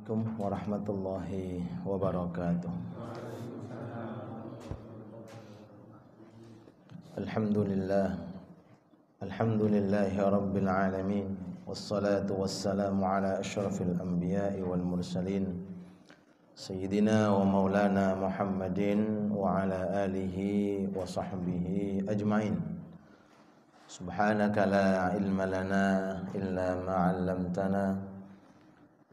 Assalamualaikum warahmatullahi wabarakatuh. Alhamdulillahi rabbil alamin. Wassalatu wassalamu ala asyrafil anbiya'i wal mursalin Sayyidina wa maulana Muhammadin wa ala alihi wa sahbihi ajma'in. Subhanaka la ilma lana illa ma 'allamtana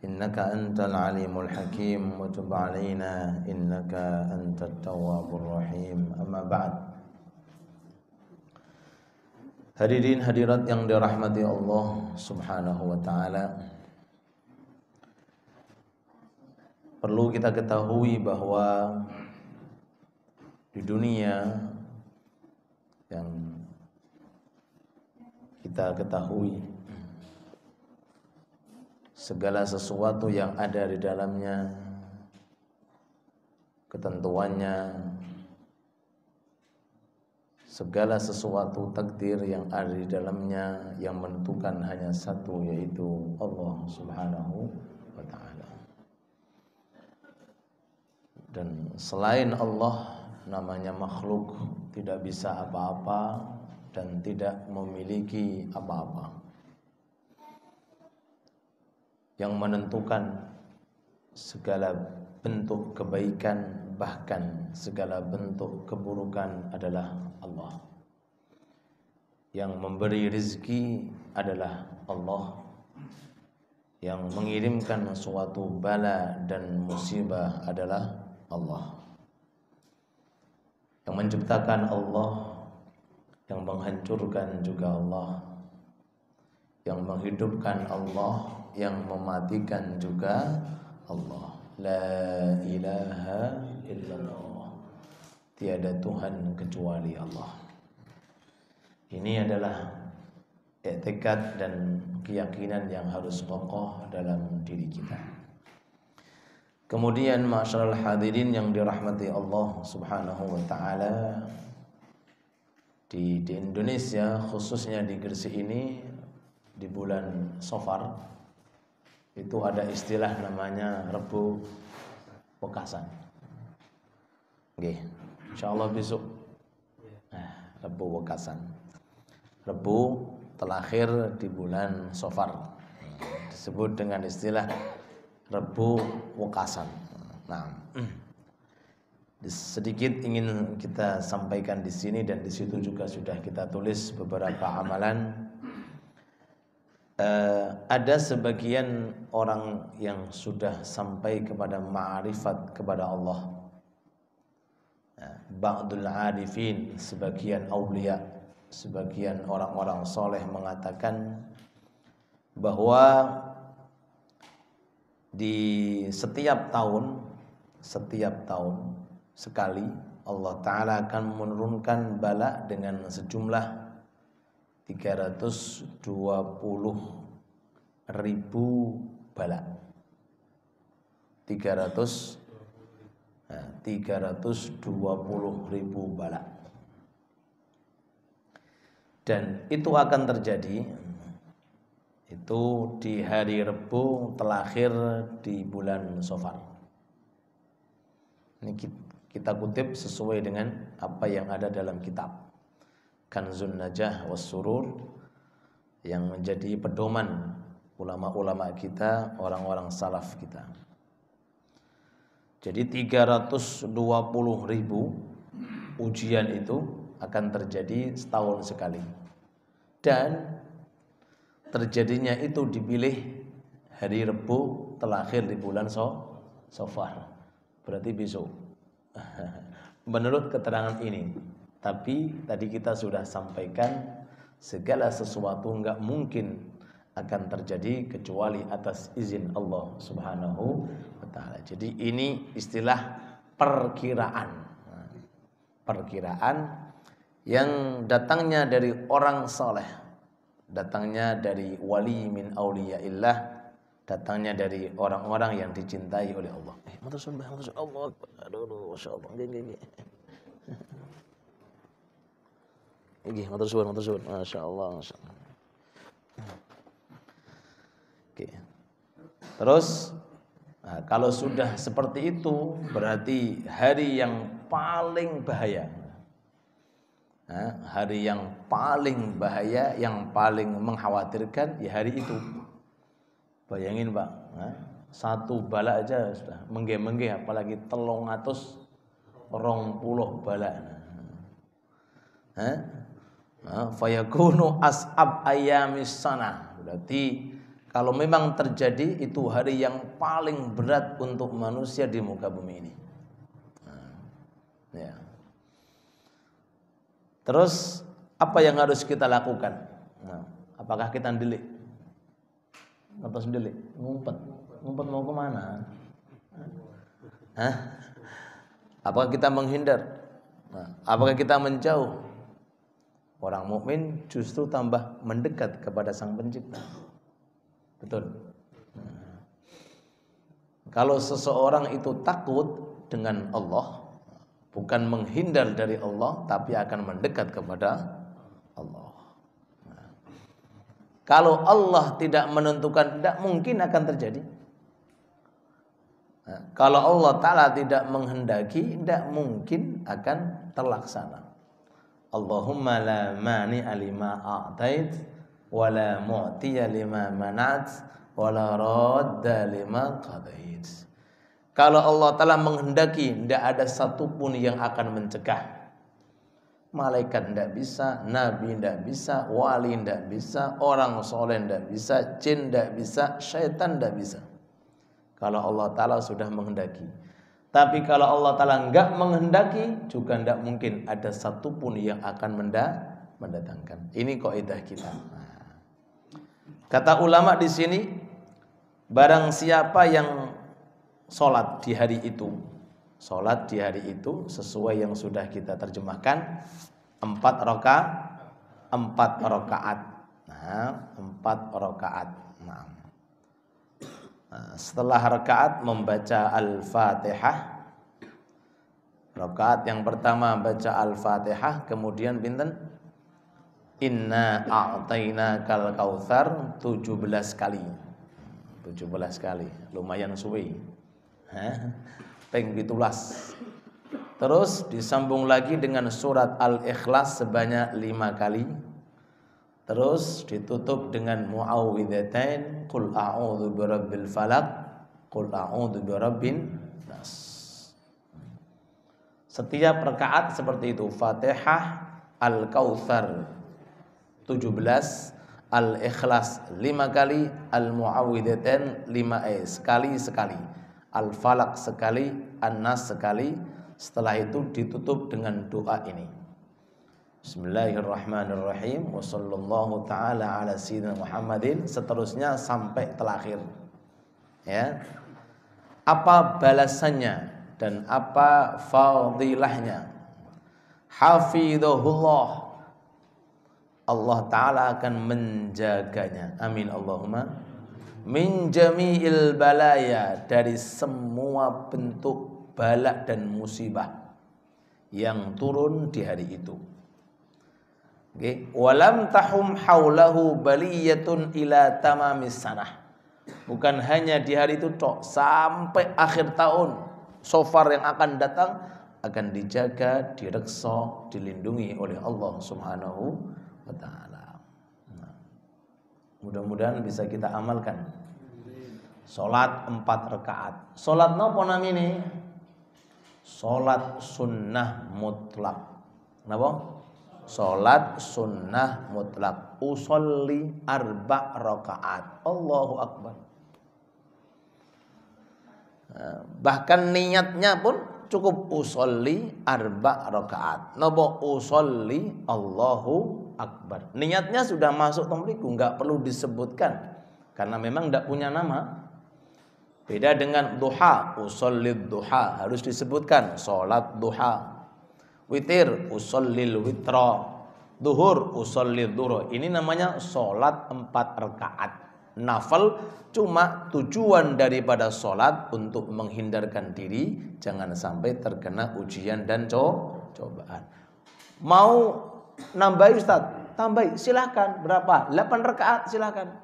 innaka antal alimul hakim wa tub 'alaina innaka antat tawwabur rahim. Amma ba'd. Hadirin hadirat yang dirahmati Allah Subhanahu wa taala, perlu kita ketahui bahwa di dunia yang kita ketahui segala sesuatu yang ada di dalamnya, ketentuannya, segala sesuatu takdir yang ada di dalamnya yang menentukan hanya satu, yaitu Allah Subhanahu wa ta'ala. Dan selain Allah, namanya makhluk tidak bisa apa-apa dan tidak memiliki apa-apa. Yang menentukan segala bentuk kebaikan bahkan segala bentuk keburukan adalah Allah. Yang memberi rezeki adalah Allah. Yang mengirimkan suatu bala dan musibah adalah Allah. Yang menciptakan Allah, yang menghancurkan juga Allah. Yang menghidupkan Allah, yang mematikan juga Allah. La ilaha illallah. Tiada Tuhan kecuali Allah. Ini adalah i'tikad dan keyakinan yang harus kokoh dalam diri kita. Kemudian ma'asyiral hadirin yang dirahmati Allah Subhanahu wa taala, di Indonesia khususnya di Gresik ini di bulan Safar itu ada istilah namanya Rebo Wekasan. Nggih, insyaallah besok. Rebo Wekasan. Rebo terakhir di bulan Safar. Disebut dengan istilah Rebo Wekasan. Nah, sedikit ingin kita sampaikan di sini dan di situ juga sudah kita tulis beberapa amalan. Ada sebagian orang yang sudah sampai kepada ma'rifat kepada Allah. Ba'dul arifin, sebagian aulia, sebagian orang-orang soleh mengatakan bahwa di setiap tahun sekali Allah Ta'ala akan menurunkan bala dengan sejumlah 320.000 bala. 320.000 bala. Dan itu akan terjadi itu di hari Rebo terakhir di bulan Safar. Ini kita kutip sesuai dengan apa yang ada dalam kitab Kanzun Najah was Surur yang menjadi pedoman ulama-ulama kita, orang-orang salaf kita. Jadi 320.000 ujian itu akan terjadi setahun sekali. Dan terjadinya itu dipilih hari Rebo terakhir di bulan Safar. Berarti besok. Menurut keterangan ini. Tapi tadi kita sudah sampaikan segala sesuatu enggak mungkin akan terjadi kecuali atas izin Allah Subhanahu wa taala. Jadi ini istilah perkiraan. Perkiraan yang datangnya dari orang saleh, datangnya dari wali min auliyaillah, datangnya dari orang-orang yang dicintai oleh Allah. Matur suwun, Allah. Aduh, masyaallah. Nggih. Nggih, matur suwun, masyaallah. Oke. Terus Nah, kalau sudah seperti itu berarti hari yang paling bahaya. Nah, hari yang paling bahaya, yang paling mengkhawatirkan ya hari itu. Bayangin Pak, nah, satu bala aja sudah menggeh-menggeh, apalagi 320 bala. Fayakunu as'ab ayamis sana. Berarti kalau memang terjadi itu hari yang paling berat untuk manusia di muka bumi ini. Ya. Terus apa yang harus kita lakukan? Apakah kita delik? Atau sendiri? Ngumpet mau kemana? Apakah kita menghindar? Apakah kita menjauh? Orang mukmin justru tambah mendekat kepada Sang Pencipta. Betul. Kalau seseorang itu takut dengan Allah, bukan menghindar dari Allah, tapi akan mendekat kepada Allah. Kalau Allah tidak menentukan, tidak mungkin akan terjadi. Kalau Allah Ta'ala tidak menghendaki, tidak mungkin akan terlaksana. Allahumma la mani'a lima a'tait wa la mu'tiya lima mana'at wa la radda lima qadait. Kalau Allah Ta'ala menghendaki, tidak ada satupun yang akan mencegah. Malaikat tidak bisa, nabi tidak bisa, wali tidak bisa, orang soleh tidak bisa, jin tidak bisa, syaitan tidak bisa. Kalau Allah Ta'ala sudah menghendaki. Tapi kalau Allah Ta'ala enggak menghendaki, juga tidak mungkin ada satupun yang akan mendatangkan. Ini kaidah kita. Kata ulama di sini, barang siapa yang sholat di hari itu, sholat di hari itu sesuai yang sudah kita terjemahkan 4 rakaat. Nah, 4 rakaat. Nah, setelah rakaat membaca Al-Fatihah. Rakaat yang pertama baca Al-Fatihah, kemudian pinten? Inna a'tainakal kautsar 17 kali. 17 kali, lumayan suwe. Peng 17. Terus disambung lagi dengan surat Al-Ikhlas sebanyak 5 kali. Terus ditutup dengan muawwidzatain, qul a'udzu birabbil falaq, qul a'udzu birabbin nas. Setiap rakaat seperti itu, Fatihah, Al-Kautsar 17, Al-Ikhlas 5 kali, Al-Muawwidzatain sekali, Al-Falaq sekali, An-Nas sekali. Setelah itu ditutup dengan doa ini. Bismillahirrahmanirrahim. Wa sallallahu ta'ala ala sayyidina Muhammadin. Seterusnya sampai terakhir. Ya. Apa balasannya dan apa fadilahnya? Hafidhahullah. Allah Ta'ala akan menjaganya. Amin Allahumma. Min jami'il balaya, dari semua bentuk bala dan musibah yang turun di hari itu. Okay. Walam tahum haulahu baliyatun ila tamamis sanah. Bukan hanya di hari itu tok, sampai akhir tahun sofar yang akan datang akan dijaga, direksa, dilindungi oleh Allah Subhanahu wa ta'ala. Nah, mudah-mudahan bisa kita amalkan. Salat 4 rakaat. Salat napa namine? Salat sunnah mutlak. Napa? Salat sunnah mutlak. Usolli 4 rakaat. Allahu akbar. Bahkan niatnya pun cukup usolli 4 rakaat. Napa usolli Allahu akbar. Niatnya sudah masuk temriku, enggak perlu disebutkan karena memang enggak punya nama. Beda dengan duha, ushollid duha, harus disebutkan sholat duha. Witir, ushallil witra. Duhur, ushallid duhur. Ini namanya sholat 4 rakaat. Nafal, cuma tujuan daripada sholat untuk menghindarkan diri jangan sampai terkena ujian dan cobaan. Mau nambahi Ustaz? Tambahi, silakan. Berapa? 8 rakaat silakan.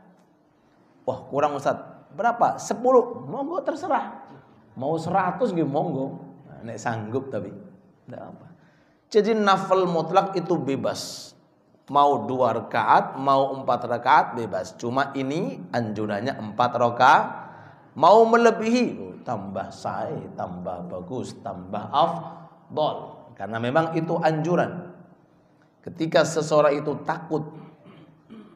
Wah, kurang Ustaz. berapa? 10. Monggo terserah. Mau 100 nggih monggo. Nek sanggup tapi. Enggak apa. Jadi nafil mutlak itu bebas. Mau 2 rakaat, mau 4 rakaat bebas. Cuma ini anjurannya 4 rakaat. Mau melebihi, tambah sahih, tambah bagus, tambah afdal. Karena memang itu anjuran. Ketika seseorang itu takut,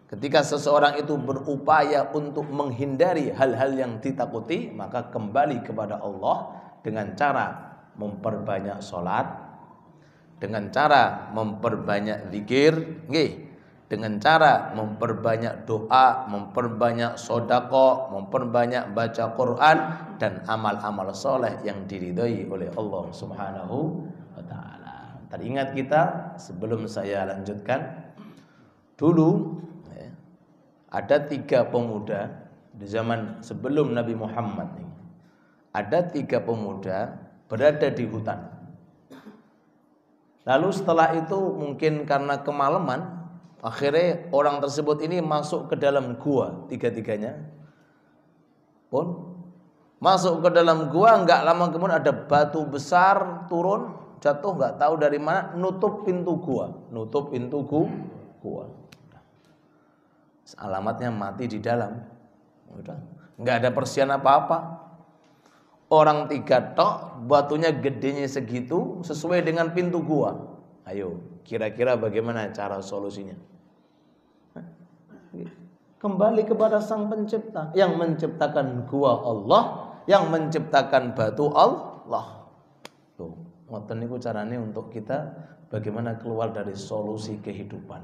ketika seseorang itu berupaya untuk menghindari hal-hal yang ditakuti, maka kembali kepada Allah dengan cara memperbanyak sholat, dengan cara memperbanyak zikir, dengan cara memperbanyak doa, memperbanyak sodako, memperbanyak baca Quran dan amal-amal soleh yang diridhoi oleh Allah Subhanahu wa Ta'ala. Teringat kita sebelum saya lanjutkan, dulu ada 3 pemuda di zaman sebelum Nabi Muhammad ini. Ada 3 pemuda berada di hutan. Lalu setelah itu mungkin karena kemalaman, akhirnya orang tersebut ini masuk ke dalam gua, 3-tiganya pun masuk ke dalam gua. Enggak lama kemudian ada batu besar turun, jatuh enggak tahu dari mana, nutup pintu gua, nutup pintu gua. Alamatnya mati di dalam. Udah, enggak ada persiapan apa-apa. Orang 3 tok, batunya gedenya segitu, sesuai dengan pintu gua. Ayo, kira-kira bagaimana cara solusinya? Kembali kepada Sang Pencipta. Yang menciptakan gua Allah, yang menciptakan batu Allah. Tuh, ngoten niku carane untuk kita bagaimana keluar dari solusi kehidupan.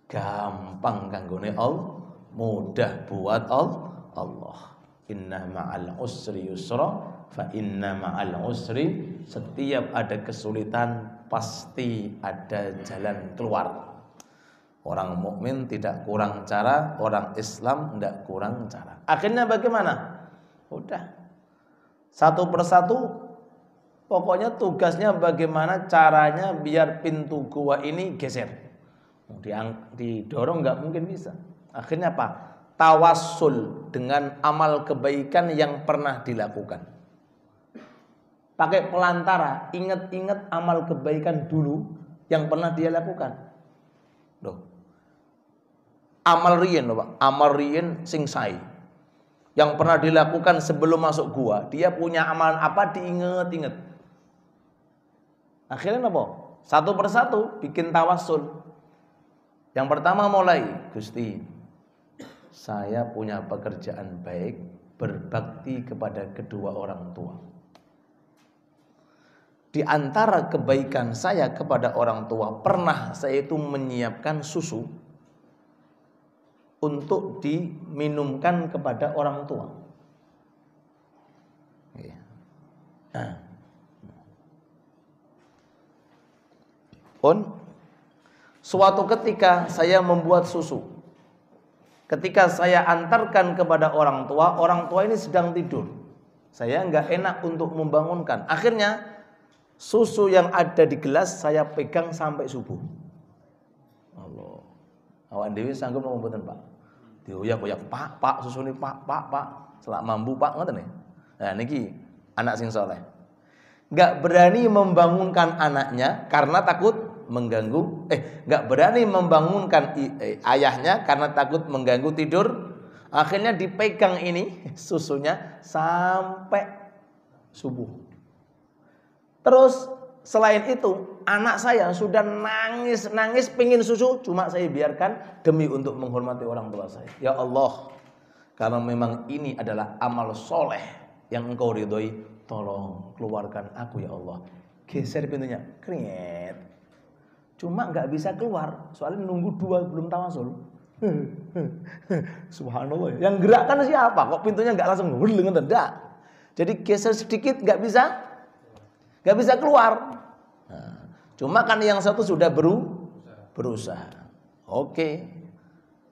Gampang kanggone Allah, mudah buat Allah. Inna ma'al usri yusra, fa inna ma'al usri, setiap ada kesulitan pasti ada jalan keluar. Orang mukmin tidak kurang cara, orang Islam tidak kurang cara. Akhirnya bagaimana? Udah, satu persatu, pokoknya tugasnya bagaimana caranya biar pintu gua ini geser. Didorong nggak mungkin bisa. Akhirnya apa? Tawassul dengan amal kebaikan yang pernah dilakukan. Pakai pelantara, ingat-ingat amal kebaikan dulu yang pernah dia lakukan. Loh. Amal riyen loh Pak, amal riyen sing sae. Yang pernah dilakukan sebelum masuk gua, dia punya amalan apa diinget-inget. Akhirnya apa? Satu persatu bikin tawassul. Yang pertama mulai, Gusti, saya punya pekerjaan baik, berbakti kepada kedua orang tua. Di antara kebaikan saya kepada orang tua, pernah saya itu menyiapkan susu untuk diminumkan kepada orang tua. Suatu ketika saya membuat susu. Ketika saya antarkan kepada orang tua ini sedang tidur. Saya enggak enak untuk membangunkan. Akhirnya susu yang ada di gelas saya pegang sampai subuh. Allah. Awak dewi sanggup ngomong mboten, Pak? Dioyak-oyak, Pak, susu ini Pak. Selak mambu, Pak, ngoten nggih. Nah niki anak sing soleh. Enggak berani membangunkan anaknya karena takut mengganggu, nggak berani membangunkan ayahnya karena takut mengganggu tidur. Akhirnya dipegang ini susunya sampai subuh. Terus selain itu anak saya sudah nangis pengin susu, cuma saya biarkan demi untuk menghormati orang tua saya. Ya Allah, karena memang ini adalah amal soleh yang Engkau ridhoi, tolong keluarkan aku ya Allah. Geser pintunya, kret. Cuma nggak bisa keluar, soalnya nunggu 2 belum tawasul. Subhanallah. Yang gerakkan siapa? Kok pintunya nggak langsung nguleng, enggak. Jadi geser sedikit nggak bisa keluar. Nah, cuma kan yang satu sudah berusaha. Oke,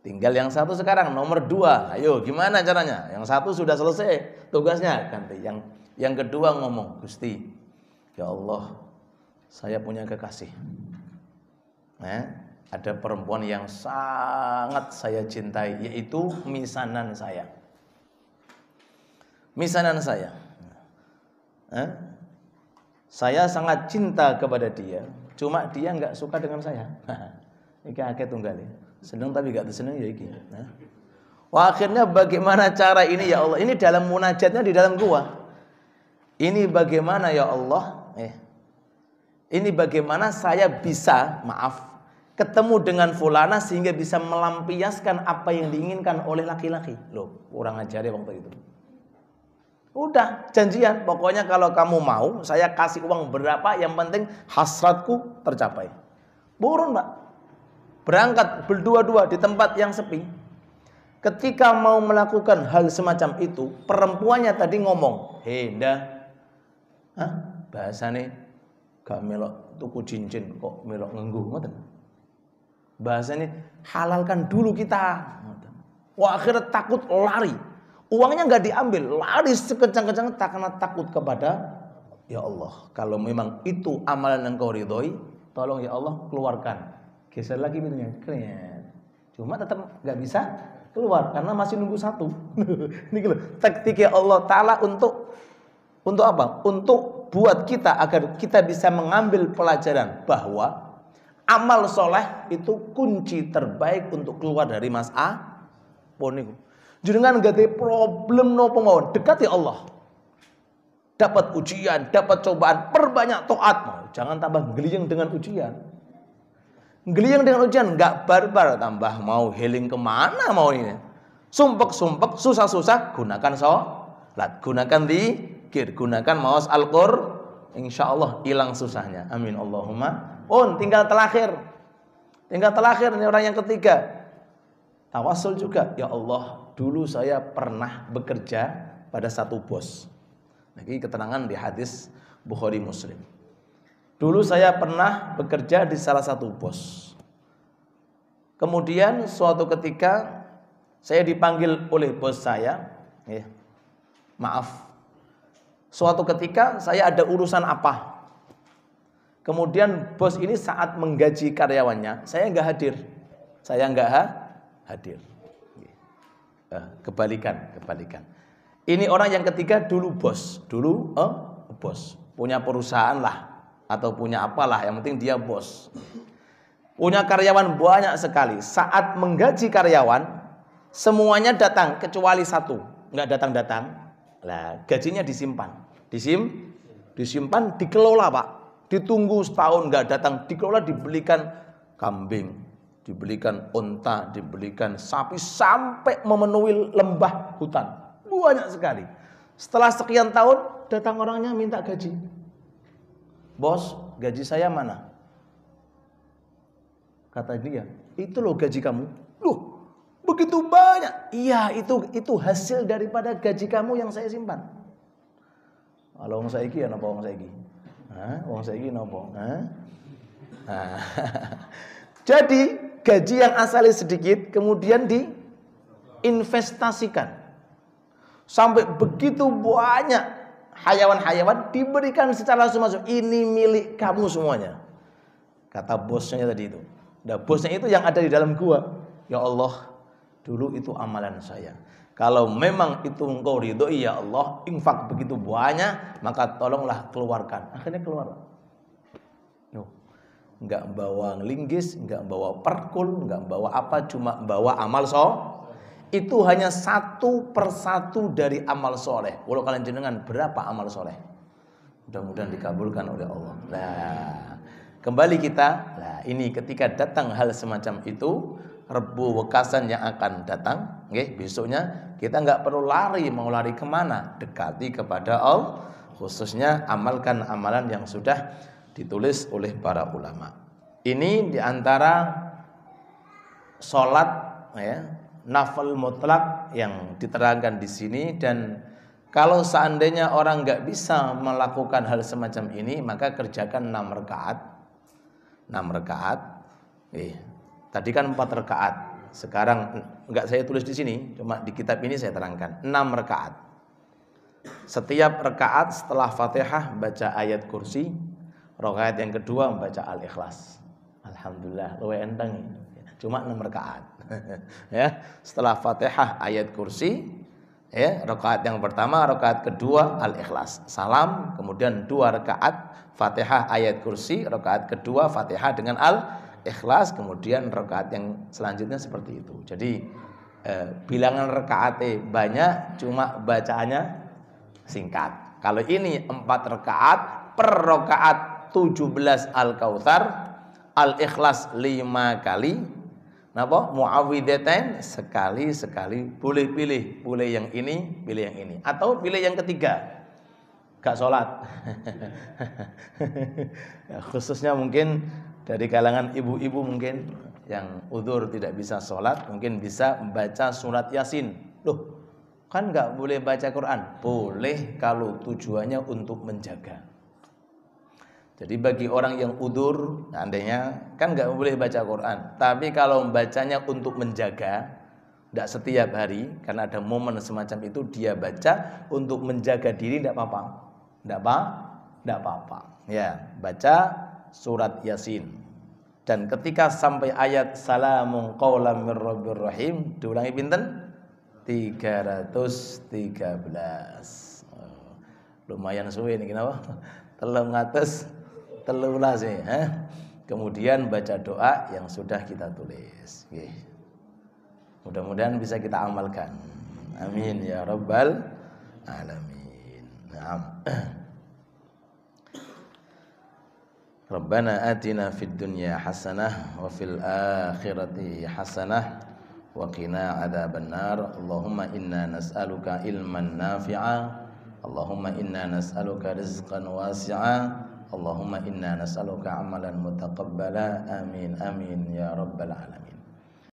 tinggal yang satu sekarang nomor 2. Ayo gimana caranya? Yang satu sudah selesai tugasnya, ganti. Yang kedua ngomong, Gusti, ya Allah, saya punya kekasih. ada perempuan yang sangat saya cintai, yaitu misanan saya. Misanan saya. Saya sangat cinta kepada dia, cuma dia nggak suka dengan saya. Iki akeh tunggal. Seneng tapi nggak seneng ya iki. Wah, akhirnya bagaimana cara ini ya Allah? Ini dalam munajatnya di dalam gua. Ini bagaimana ya Allah? Ini bagaimana saya bisa, ketemu dengan fulana sehingga bisa melampiaskan apa yang diinginkan oleh laki-laki. Loh, kurang ajar ya waktu itu. Udah janjian, pokoknya kalau kamu mau saya kasih uang berapa, yang penting hasratku tercapai. Burun, Pak. Berangkat berdua-dua di tempat yang sepi. Ketika mau melakukan hal semacam itu, perempuannya tadi ngomong, "Hei, ndah. Bahasane gak melok tuku cincin kok melok ngenggu, ngoten. Bahasane halalkan dulu kita." Wah, akhirnya takut lari. Uangnya nggak diambil, lari sekejang-kejang karena takut kepada ya Allah. Kalau memang itu amalan yang kau ridhoi, tolong ya Allah keluarkan. Geser lagi pintunya, keren. Cuma tetap nggak bisa keluar karena masih nunggu satu. Ini gitu. Taktik ya Allah Taala untuk apa? Untuk buat kita agar kita bisa mengambil pelajaran bahwa amal soleh itu kunci terbaik untuk keluar dari masalah poniku. Jangan gak ada problem nopo mawon, dekat ya Allah. Dapat ujian, dapat cobaan, perbanyak taat. Jangan tambah geliyeng dengan ujian. Geliyeng dengan ujian nggak barbar, tambah mau healing kemana mau ini. Sumpek-sumpek, susah-susah, gunakan sholat, gunakan dzikir, gunakan maos Al-Qur'an. Insya Allah hilang susahnya. Amin Allahumma. Tinggal terakhir. Tinggal terakhir ini orang yang ketiga. Tawasul juga. Ya Allah, dulu saya pernah bekerja pada satu bos. Ini keterangan di hadis Bukhari Muslim. Dulu saya pernah bekerja di salah satu bos. Kemudian suatu ketika saya dipanggil oleh bos saya. Suatu ketika saya ada urusan apa. Kemudian bos ini saat menggaji karyawannya, saya nggak hadir. Saya nggak hadir. Kebalikan. Ini orang yang ketiga dulu bos, bos punya perusahaan lah atau punya apalah, yang penting dia bos. Punya karyawan banyak sekali. Saat menggaji karyawan, semuanya datang kecuali satu, nggak datang. Lah, gajinya disimpan, dikelola Pak. Ditunggu setahun nggak datang, dikelola, dibelikan kambing, dibelikan unta, dibelikan sapi sampai memenuhi lembah hutan. Banyak sekali. Setelah sekian tahun datang orangnya minta gaji. Bos, gaji saya mana? Kata dia, itu loh gaji kamu. Loh, begitu banyak. Iya, itu hasil daripada gaji kamu yang saya simpan. Kalau wong saiki ya napa wong saiki? Wong saiki napa? Jadi gaji yang asalnya sedikit kemudian diinvestasikan. Sampai begitu banyak hayawan-hayawan diberikan secara langsung, ini milik kamu semuanya. Kata bosnya tadi itu. Nah, bosnya itu yang ada di dalam gua. Ya Allah, dulu itu amalan saya. Kalau memang itu engkau ridhoi ya Allah, infak begitu banyak, maka tolonglah keluarkan. Akhirnya keluar. Enggak bawa linggis, enggak bawa perkul, enggak bawa apa, cuma bawa amal itu hanya satu persatu dari amal soleh. Walau kalian jenengan berapa amal soleh, mudah-mudahan dikabulkan oleh Allah. Nah, kembali kita. Nah, ini ketika datang hal semacam itu, Rebu Wekasan yang akan datang, besoknya kita nggak perlu lari. Mau lari kemana? Dekati kepada Allah. Khususnya amalkan amalan yang sudah ditulis oleh para ulama. Ini diantara sholat nafil mutlak yang diterangkan di sini. Dan kalau seandainya orang nggak bisa melakukan hal semacam ini, maka kerjakan 6 rakaat. 6 rakaat. Tadi kan 4 rakaat. Sekarang nggak saya tulis di sini, cuma di kitab ini saya terangkan. 6 rakaat. Setiap rakaat setelah Fatihah baca ayat kursi. Rakaat yang kedua membaca Al-Ikhlas. Alhamdulillah. Alhamdulillah luwe enteng. Cuma 6 rakaat. Ya, setelah Fatihah ayat kursi, ya, rakaat yang pertama, rakaat kedua Al-Ikhlas. Salam, kemudian 2 rakaat Fatihah ayat kursi, rakaat kedua Fatihah dengan Al-Ikhlas, kemudian rakaat yang selanjutnya seperti itu. Jadi bilangan rakaatnya banyak, cuma bacaannya singkat. Kalau ini 4 rakaat, per rakaat 17 Al-Kautsar, Al-Ikhlas 5 kali, napa? Muawwidzatain sekali, boleh pilih, boleh yang ini, pilih yang ini, atau pilih yang ketiga, gak sholat. Ya, khususnya mungkin dari kalangan ibu-ibu mungkin yang udzur tidak bisa sholat, mungkin bisa membaca surat Yasin. Loh, kan nggak boleh baca Quran? Boleh kalau tujuannya untuk menjaga. Jadi bagi orang yang udzur, andainya kan nggak boleh baca Quran, tapi kalau membacanya untuk menjaga, tidak setiap hari, karena ada momen semacam itu dia baca untuk menjaga diri, tidak apa-apa, tidak apa-apa. Ya, baca surat Yasin. Dan ketika sampai ayat salamun qaulam mir rabbir rahim, diulangi pinten? 313. Lumayan suwe ini kenapa? 313 ya. Kemudian baca doa yang sudah kita tulis. Oke. Mudah-mudahan bisa kita amalkan. Amin ya rabbal alamin. Naam. Rabbana atina fid dunya hasanah wa fil akhirati hasanah wa qina adzabannar. Allahumma inna nas'aluka ilman nafi'a, Allahumma inna nas'aluka rizqan wasi'a, Allahumma inna nas'aluka amalan mutaqabbala. Amin amin ya rabbal alamin.